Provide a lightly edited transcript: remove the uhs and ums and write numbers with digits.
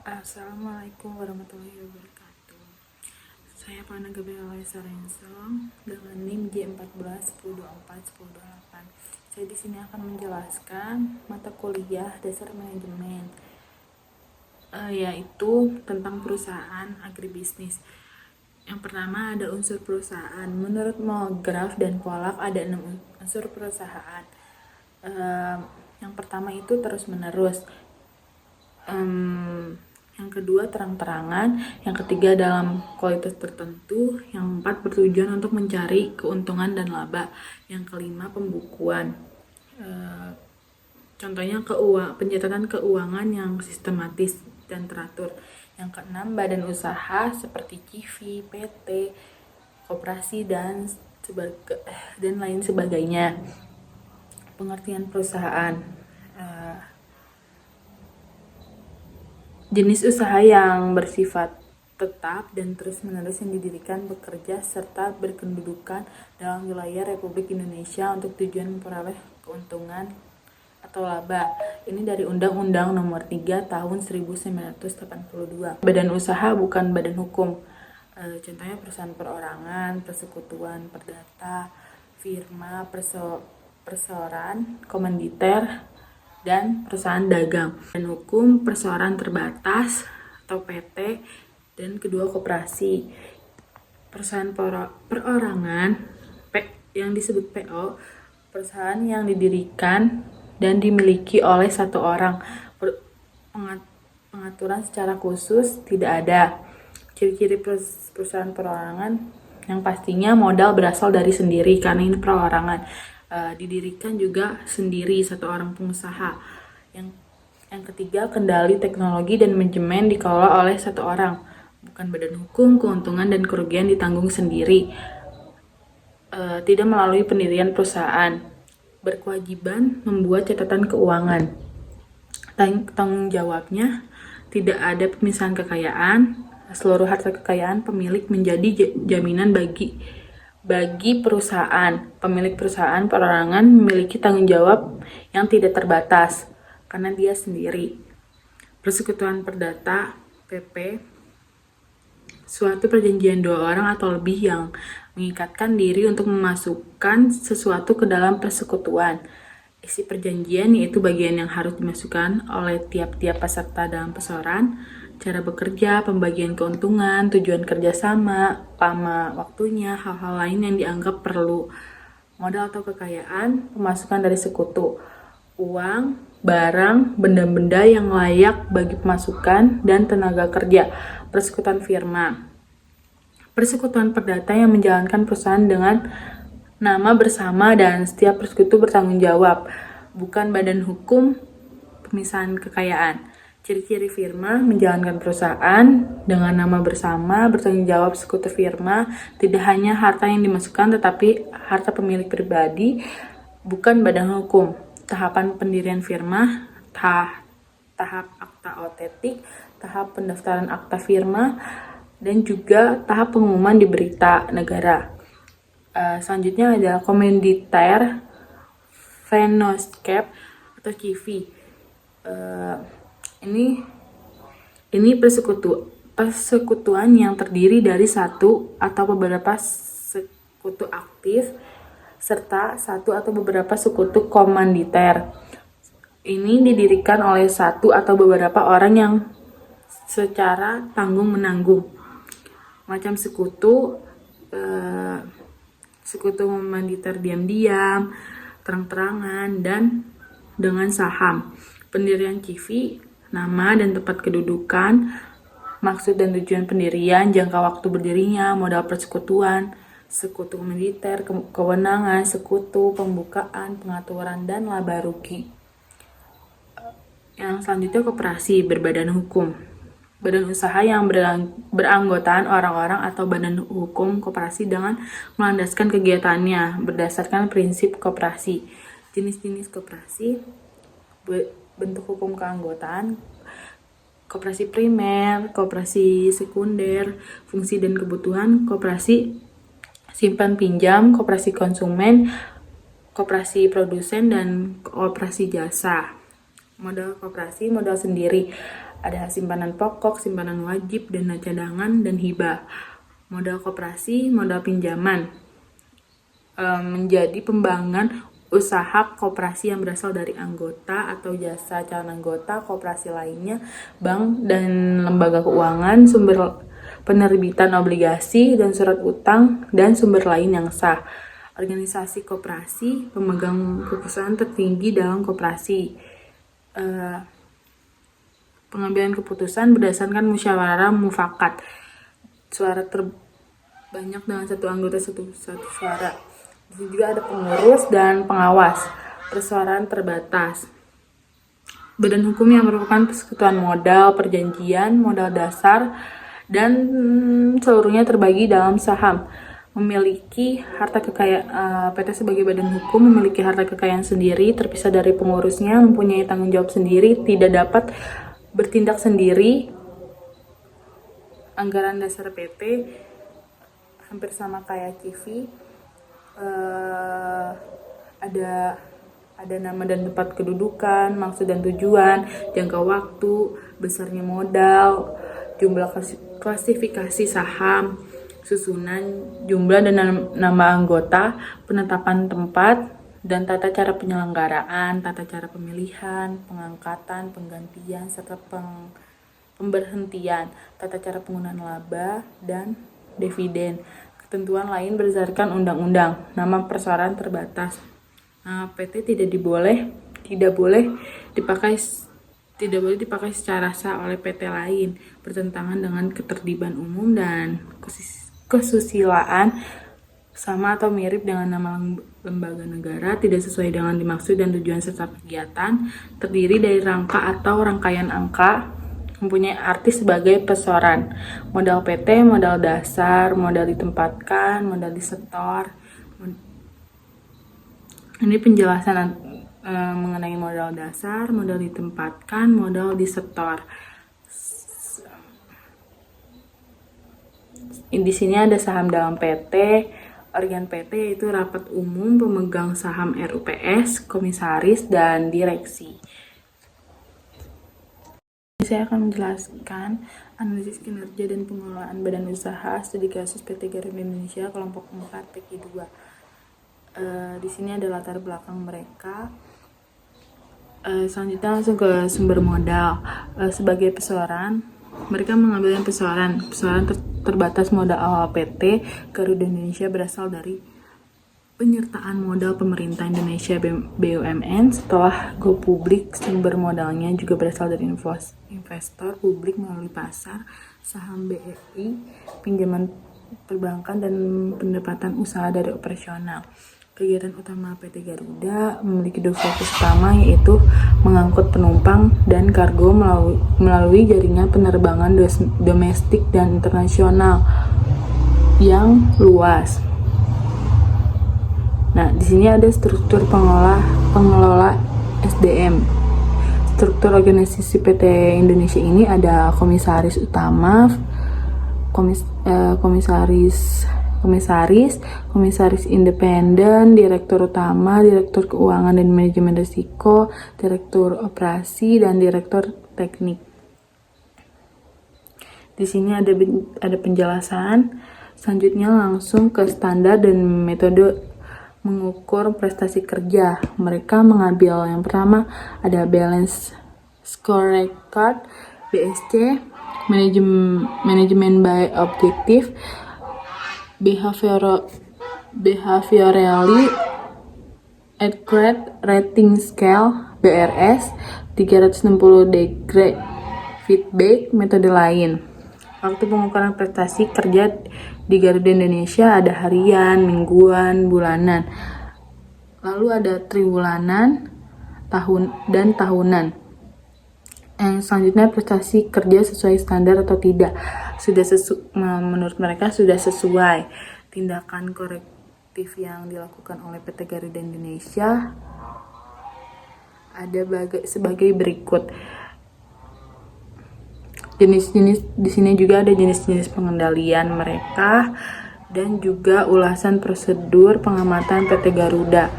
Assalamualaikum warahmatullahi wabarakatuh. Saya Fana Gabriela Sarenso dengan NIM J14 1024 1028. Saya di sini akan menjelaskan mata kuliah dasar manajemen, yaitu tentang perusahaan agribisnis. Yang pertama ada unsur perusahaan. Menurut Mulgrave dan Pollack ada 6 unsur perusahaan. Yang pertama itu terus-menerus. Yang kedua terang-terangan, yang ketiga dalam kualitas tertentu, yang keempat bertujuan untuk mencari keuntungan dan laba, yang kelima pembukuan. Contohnya pencatatan keuangan yang sistematis dan teratur. Yang keenam badan usaha seperti CV, PT, koperasi dan lain sebagainya. Pengertian perusahaan. Jenis usaha yang bersifat tetap dan terus-menerus yang didirikan, bekerja, serta berkedudukan dalam wilayah Republik Indonesia untuk tujuan memperoleh keuntungan atau laba. Ini dari Undang-Undang Nomor 3 Tahun 1982. Badan usaha bukan badan hukum. Contohnya perusahaan perorangan, persekutuan, perdata, firma, perseorangan, komanditer, dan perusahaan dagang. Dan hukum perseorangan terbatas atau PT, dan kedua koperasi. Perusahaan perorangan yang disebut PO, perusahaan yang didirikan dan dimiliki oleh satu orang. Pengaturan secara khusus tidak ada. Ciri-ciri perusahaan perorangan yang pastinya modal berasal dari sendiri karena ini perorangan. Didirikan juga sendiri satu orang pengusaha. Yang ketiga, kendali teknologi dan manajemen dikelola oleh satu orang, bukan badan hukum. Keuntungan dan kerugian ditanggung sendiri, tidak melalui pendirian perusahaan. Berkewajiban membuat catatan keuangan. Tanggung jawabnya tidak ada pemisahan kekayaan. Seluruh harta kekayaan pemilik menjadi jaminan bagi perusahaan. Pemilik perusahaan perorangan memiliki tanggung jawab yang tidak terbatas karena dia sendiri. Persekutuan perdata PP, suatu perjanjian dua orang atau lebih yang mengikatkan diri untuk memasukkan sesuatu ke dalam persekutuan. Isi perjanjian yaitu bagian yang harus dimasukkan oleh tiap-tiap peserta dalam perseorangan, cara bekerja, pembagian keuntungan, tujuan kerjasama, lama waktunya, hal-hal lain yang dianggap perlu. Modal atau kekayaan, pemasukan dari sekutu, uang, barang, benda-benda yang layak bagi pemasukan dan tenaga kerja. Persekutuan firma, persekutuan perdata yang menjalankan perusahaan dengan nama bersama dan setiap persekutu bertanggung jawab, bukan badan hukum. Pemisahan kekayaan. Ciri-ciri firma menjalankan perusahaan dengan nama bersama, bertanggung jawab. Sekutu firma tidak hanya harta yang dimasukkan tetapi harta pemilik pribadi, bukan badan hukum. Tahapan pendirian firma, tahap akta otentik, tahap pendaftaran akta firma, dan juga tahap pengumuman di berita negara. Selanjutnya ada komanditer, Venoscape atau CV. Ini persekutuan yang terdiri dari satu atau beberapa sekutu aktif serta satu atau beberapa sekutu komanditer. Ini didirikan oleh satu atau beberapa orang yang secara tanggung-menanggung. Macam sekutu komanditer diam-diam, terang-terangan, dan dengan saham. Pendirian CV, nama dan tempat kedudukan, maksud dan tujuan pendirian, jangka waktu berdirinya, modal persekutuan, sekutu komanditer, kewenangan sekutu, pembukaan, pengaturan, dan laba rugi. Yang selanjutnya koperasi berbadan hukum. Badan usaha yang beranggotaan orang-orang atau badan hukum koperasi dengan melandaskan kegiatannya berdasarkan prinsip koperasi. Jenis-jenis koperasi, bentuk hukum keanggotaan, koperasi primer, koperasi sekunder, fungsi dan kebutuhan, koperasi simpan pinjam, koperasi konsumen, koperasi produsen, dan koperasi jasa. Modal koperasi, modal sendiri. Ada simpanan pokok, simpanan wajib, dana cadangan, dan hibah. Modal koperasi, modal pinjaman, menjadi pembangunan usaha koperasi yang berasal dari anggota atau jasa calon anggota koperasi lainnya, bank dan lembaga keuangan, sumber penerbitan obligasi dan surat utang, dan sumber lain yang sah. Organisasi koperasi, pemegang keputusan tertinggi dalam koperasi. Pengambilan keputusan berdasarkan musyawarah mufakat. Suara terbanyak dengan satu anggota satu suara. Di sini juga ada pengurus dan pengawas. Persuaraan terbatas. Badan hukum yang merupakan persekutuan modal, perjanjian, modal dasar, dan seluruhnya terbagi dalam saham. Memiliki harta kekayaan, PT sebagai badan hukum memiliki harta kekayaan sendiri, terpisah dari pengurusnya, mempunyai tanggung jawab sendiri, tidak dapat bertindak sendiri. Anggaran dasar PT hampir sama kayak CV. Ada nama dan tempat kedudukan, maksud dan tujuan, jangka waktu, besarnya modal, jumlah klasifikasi saham, susunan, jumlah dan nama anggota, penetapan tempat, dan tata cara penyelenggaraan, tata cara pemilihan, pengangkatan, penggantian, serta pemberhentian, tata cara penggunaan laba dan dividen. Ketentuan lain berdasarkan undang-undang. Nama persoalan terbatas. PT tidak boleh dipakai secara sah oleh PT lain, bertentangan dengan ketertiban umum dan kesusilaan, sama atau mirip dengan nama lembaga negara, tidak sesuai dengan dimaksud dan tujuan serta kegiatan, terdiri dari rangka atau rangkaian angka, mempunyai arti sebagai pesoran. Modal PT, modal dasar, modal ditempatkan, modal disetor. Ini penjelasan mengenai modal dasar, modal ditempatkan, modal disetor. Di sini ada saham dalam PT, organ PT yaitu rapat umum, pemegang saham RUPS, komisaris, dan direksi. Saya akan menjelaskan analisis kinerja dan pengelolaan badan usaha studi kasus PT Garuda Indonesia kelompok 4 PQ 2. Di sini ada latar belakang mereka. Selanjutnya langsung ke sumber modal. Sebagai pesoran, mereka mengambil yang pesoran terbatas modal awal PT Garuda Indonesia berasal dari penyertaan modal pemerintah Indonesia BUMN. Setelah go publik, sumber modalnya juga berasal dari investor publik melalui pasar, saham BRI, pinjaman perbankan, dan pendapatan usaha dari operasional. Kegiatan utama PT Garuda memiliki dua fokus utama, yaitu mengangkut penumpang dan kargo melalui jaringan penerbangan domestik dan internasional yang luas. Nah, di sini ada struktur pengelola SDM. Struktur organisasi PT Indonesia ini ada komisaris utama, komisaris independen, direktur utama, direktur keuangan dan manajemen risiko, direktur operasi, dan direktur teknik. Di sini ada penjelasan. Selanjutnya langsung ke standar dan metode mengukur prestasi kerja. Mereka mengambil yang pertama ada balance scorecard, BSC, management by objective, behaviorally accurate rating scale, BRS, 360 degree feedback, metode lain. Waktu pengukuran prestasi kerja di Garuda Indonesia ada harian, mingguan, bulanan. Lalu ada triwulanan, dan tahunan. Yang selanjutnya prestasi kerja sesuai standar atau tidak. Menurut mereka sudah sesuai. Tindakan korektif yang dilakukan oleh PT Garuda Indonesia ada sebagai berikut. Jenis-jenis di sini juga ada jenis-jenis pengendalian mereka dan juga ulasan prosedur pengamatan PT Garuda.